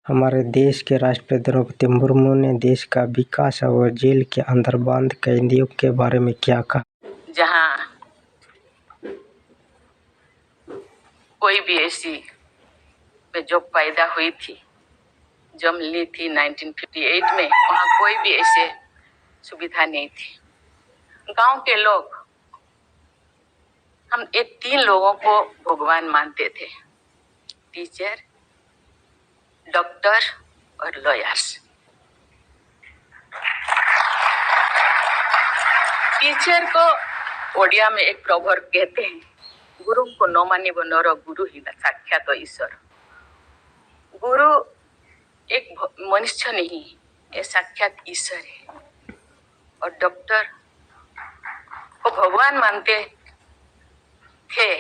हमारे देश के राष्ट्रपति द्रौपदी मुर्मू ने देश का विकास और जेल के अंदर बंद कैदियों के बारे में क्या कहा? जहां कोई भी ऐसी जो पैदा हुई थी, जन्म ली थी 1958 में, वहां कोई भी ऐसे सुविधा नहीं थी। गांव के लोग, हम ये 3 लोगों को भगवान मानते थे, टीचर, डॉक्टर और लॉयर्स। टीचर को ओडिया में एक प्रोवर्ब कहते हैं, गुरु को न मानिब नर गुरु ही न साक्षात ईश्वर। गुरु एक मनुष्य नहीं, ये साक्षात ईश्वर है। और डॉक्टर को भगवान मानते थे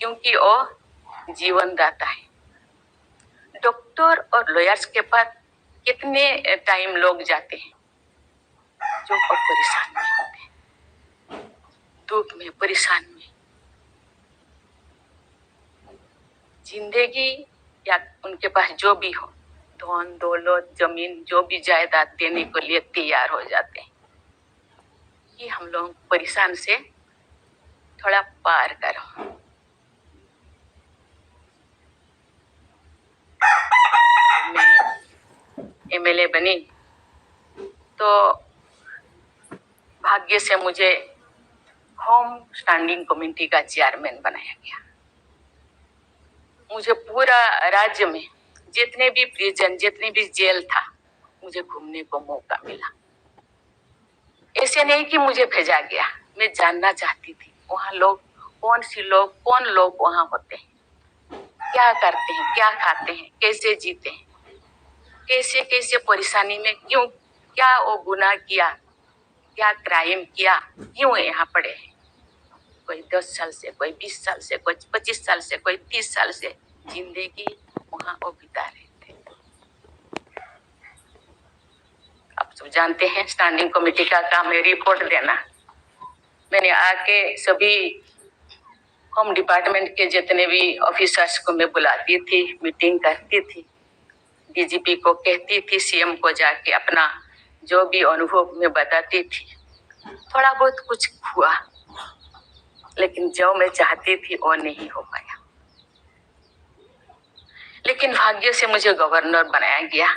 क्योंकि वो जीवन दाता है। डॉक्टर और लॉयर्स के पास कितने टाइम लोग जाते हैं जो परेशान में होते हैं, दुख में, परेशान में। जिंदगी या उनके पास जो भी हो, धन दौलत, जमीन, जो भी जायदाद देने के लिए तैयार हो जाते हैं कि हम लोग परेशान से थोड़ा पार करो। मैं एमएलए बनी तो भाग्य से मुझे होम स्टैंडिंग कमेटी का चेयरमैन बनाया गया। मुझे पूरा राज्य में जितने भी प्रिजन, जितने भी जेल था, मुझे घूमने को मौका मिला। ऐसे नहीं कि मुझे भेजा गया, मैं जानना चाहती थी वहाँ लोग कौन लोग वहाँ होते हैं, क्या करते हैं, क्या खाते हैं, कैसे जीते हैं, कैसे कैसे परेशानी में, क्यों, क्या वो गुनाह किया, क्या क्राइम किया, क्यों यहाँ पड़े हैं। कोई 10 साल से, कोई 20 साल से, कोई 25 साल से, कोई 30 साल से जिंदगी वहाँ वो बिता रहे थे। आप सब जानते हैं स्टैंडिंग कमेटी का काम है रिपोर्ट देना। मैंने आके सभी होम डिपार्टमेंट के जितने भी ऑफिसर्स को मैं बुलाती थी, मीटिंग करती थी, डीजीपी को कहती थी, सीएम को जाके अपना जो भी अनुभव मैं बताती थी। थोड़ा बहुत कुछ हुआ, लेकिन जो मैं चाहती थी वो नहीं हो पाया। लेकिन भाग्य से मुझे गवर्नर बनाया गया।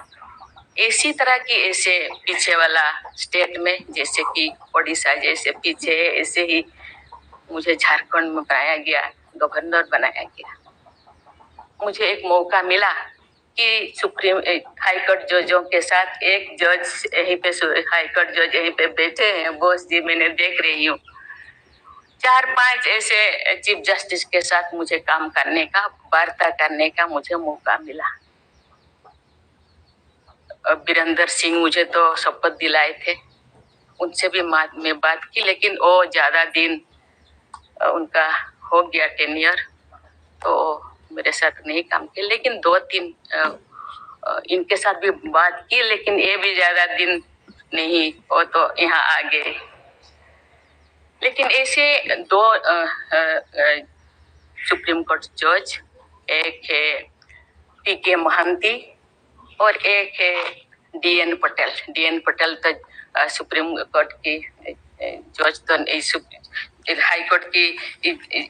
इसी तरह की ऐसे पीछे वाला स्टेट में, जैसे कि ओडिशा जैसे पीछे है, ऐसे ही मुझे झारखंड में बनाया गया, गवर्नर बनाया गया। मुझे एक मौका मिला कि सुप्रीम हाईकोर्ट जजों के साथ एक जज यहीं पे, हाईकोर्ट जज यहीं पे बैठे हैं, बोस जी, मैंने देख रही हूँ। 4-5 ऐसे चीफ जस्टिस के साथ मुझे काम करने का, वार्ता करने का मुझे मौका मिला। वीरेंद्र सिंह मुझे तो शपथ दिलाए थे, उनसे भी मैं बात की, लेकिन वो ज्यादा दिन उनका हो गया टेन्योर, तो मेरे साथ नहीं काम किया। लेकिन 2-3 इनके साथ भी बात की, लेकिन ये भी ज्यादा दिन नहीं, वो तो यहाँ आ गए। लेकिन ऐसे 2 सुप्रीम कोर्ट जज, एक है पीके महांती और एक है डीएन पटेल। डीएन पटेल तो सुप्रीम कोर्ट की जज तो नहीं, हाई कोर्ट की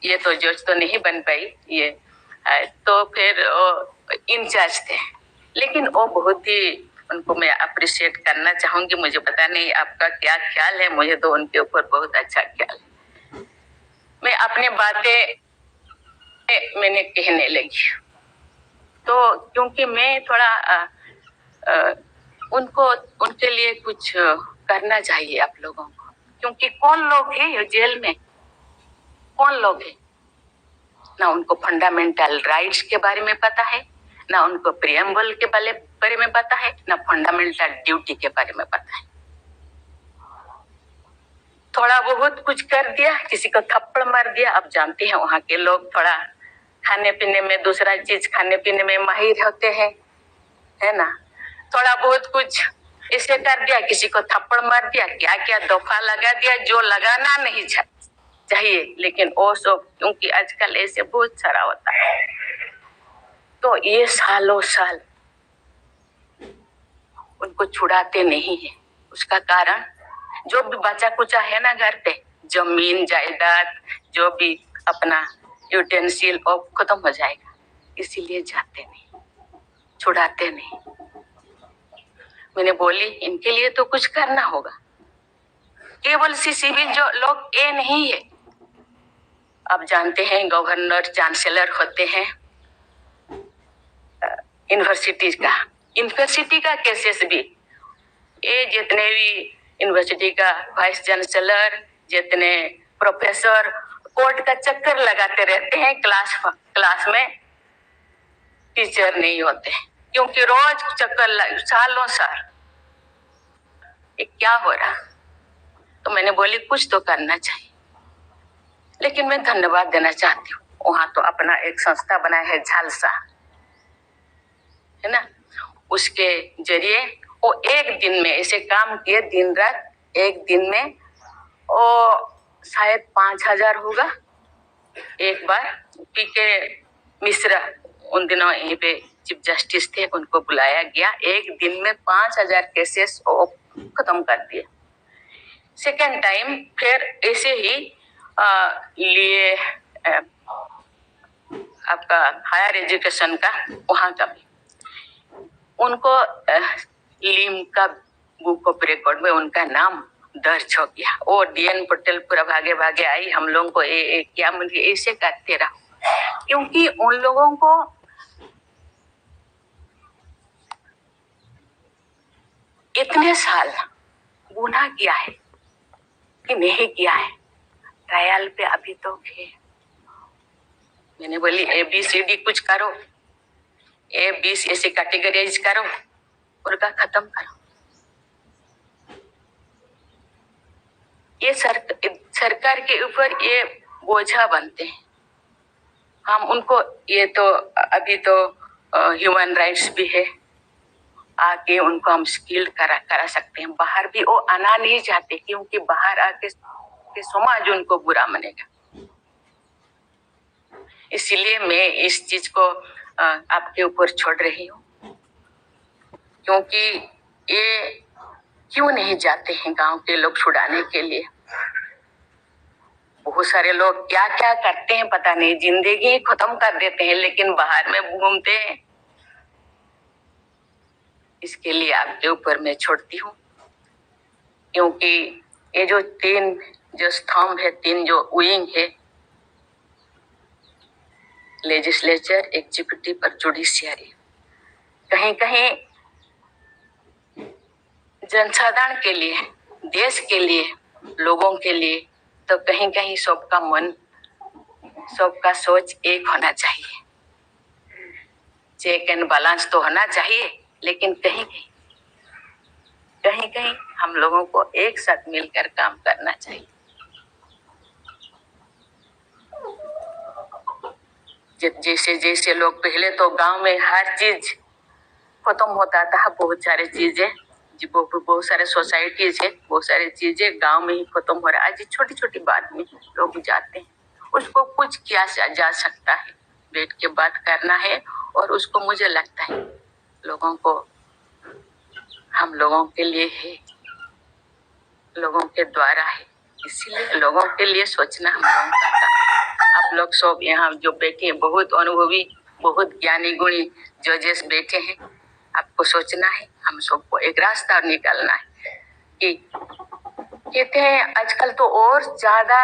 ये तो जज तो नहीं बन पाई ये, तो फिर इंचार्ज थे। लेकिन वो बहुत ही, उनको मैं अप्रिशिएट करना चाहूंगी। मुझे पता नहीं आपका क्या ख्याल है, मुझे तो उनके ऊपर बहुत अच्छा ख्याल है। मैं अपनी बातें मैंने कहने लगी, तो क्योंकि मैं थोड़ा उनके लिए कुछ करना चाहिए आप लोगों को, क्योंकि कौन लोग हैं जेल में, कौन लोग हैं, ना उनको फंडामेंटल राइट्स के बारे में पता है, ना उनको प्रियम्बल के बारे में पता है, ना फंडामेंटल ड्यूटी के बारे में पता है। थोड़ा बहुत कुछ कर दिया, किसी को थप्पड़ मार दिया। आप जानते हैं वहाँ के लोग थोड़ा खाने पीने में, दूसरा चीज खाने पीने में माहिर होते हैं, है ना। थोड़ा बहुत कुछ ऐसे कर दिया, किसी को थप्पड़ मार दिया, क्या क्या दफा लगा दिया जो लगाना नहीं चाहिए। लेकिन वो सब, क्योंकि आजकल ऐसे बहुत सारा होता है, तो ये सालों साल उनको छुड़ाते नहीं है। उसका कारण जो भी बचा कुचा है ना घर पे, जमीन जायदाद जो भी अपना यूटेंसिल और खत्म हो जाएगा, इसीलिए जाते नहीं, छुड़ाते नहीं। मैंने बोली इनके लिए तो कुछ करना होगा। केवल सिविल जो लोग ये नहीं है, आप जानते हैं गवर्नर चांसलर होते हैं यूनिवर्सिटी का केसेस भी, ये जितने भी यूनिवर्सिटी का वाइस चांसलर, जितने प्रोफेसर कोर्ट का चक्कर लगाते रहते हैं, क्लास में टीचर नहीं होते क्योंकि रोज चक्कर सालों साल। ये क्या हो रहा? तो मैंने बोली कुछ तो करना चाहिए। लेकिन मैं धन्यवाद देना चाहती हूँ, वहां तो अपना एक संस्था बनाया है झालसा, है ना, उसके जरिए वो एक दिन में ऐसे काम किए, दिन रात, एक दिन में वो शायद 5,000 होगा। एक बार पीके मिश्रा उन दिनों यहीं पे चीफ जस्टिस थे, उनको बुलाया गया, एक दिन में 5,000 केसेस वो खत्म कर दिए। सेकेंड टाइम फिर ऐसे ही लिए आपका हायर एजुकेशन का, वहां का भी उनको लिम्का बुक ऑफ रिकॉर्ड में उनका नाम दर्ज हो गया। वो डीएन पटेल पूरा भागे भागे आई, हम लोगों को क्या मुझे ऐसे करते रहा, क्योंकि उन लोगों को इतने साल गुनाह किया है कि नहीं किया है, ट्रायल पे अभी तो है। मैंने बोली ABCD कुछ करो, A20 ऐसे कैटेगराइज करो और का खत्म करो। ये सरकार के ऊपर ये बोझा बनते हैं। हम उनको, ये तो अभी तो ह्यूमन राइट्स भी है, आके उनको हम स्किल्ड करा सकते हैं। बाहर भी वो आना नहीं चाहते क्योंकि बाहर आके समाज उनको बुरा मानेगा। इसलिए मैं इस चीज को आपके ऊपर छोड़ रही हूँ, क्योंकि ये क्यों नहीं जाते हैं गांव के लोग छुड़ाने के लिए। बहुत सारे लोग क्या क्या करते हैं पता नहीं, जिंदगी खत्म कर देते हैं, लेकिन बाहर में घूमते हैं। इसके लिए आपके ऊपर मैं छोड़ती हूँ, क्योंकि ये जो 3 जो स्तंभ है, 3 जो विंग है, लेजिस्लेचर, एग्जीक्यूटिव और जुडिशियरी, कहीं कहीं जनसाधारण के लिए, देश के लिए, लोगों के लिए, तो कहीं कहीं सबका मन, सबका सोच एक होना चाहिए। चेक एंड बैलेंस तो होना चाहिए, लेकिन कहीं कहीं हम लोगों को एक साथ मिलकर काम करना चाहिए। जैसे जैसे लोग पहले तो गांव में हर चीज खत्म होता था, बहुत सारी चीजें, बहुत सारे सोसाइटीज है, बहुत सारी चीजें गांव में ही खत्म हो रहा है। आज छोटी छोटी बात में लोग जाते हैं, उसको कुछ किया जा सकता है, बैठ के बात करना है। और उसको मुझे लगता है लोगों को, हम लोगों के लिए है, लोगों के द्वारा है, इसीलिए लोगों के लिए सोचना हम लोगों का काम। आप लोग सब यहाँ जो बैठे हैं, बहुत अनुभवी, बहुत ज्ञानी गुणी जजेस बैठे हैं, आपको सोचना है, हम सबको एक रास्ता निकालना है। कि कहते हैं आजकल तो और ज्यादा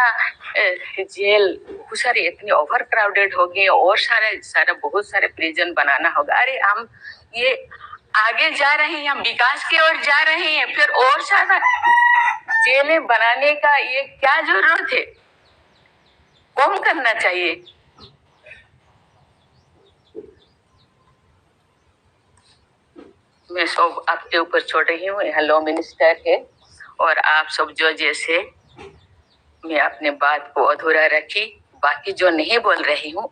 जेल बहुत सारे इतने ओवर क्राउडेड हो गए, और सारा बहुत सारे प्रिजन बनाना होगा। अरे हम ये आगे जा रहे हैं, हम विकास की ओर जा रहे हैं, फिर और सारा जेलें बनाने का ये क्या जरूरत है? कम करना चाहिए। मैं सब आपके ऊपर छोड़ रही हूँ, यहाँ लॉ मिनिस्टर है और आप सब जो जैसे, मैं अपने बात को अधूरा रखी, बाकी जो नहीं बोल रही हूँ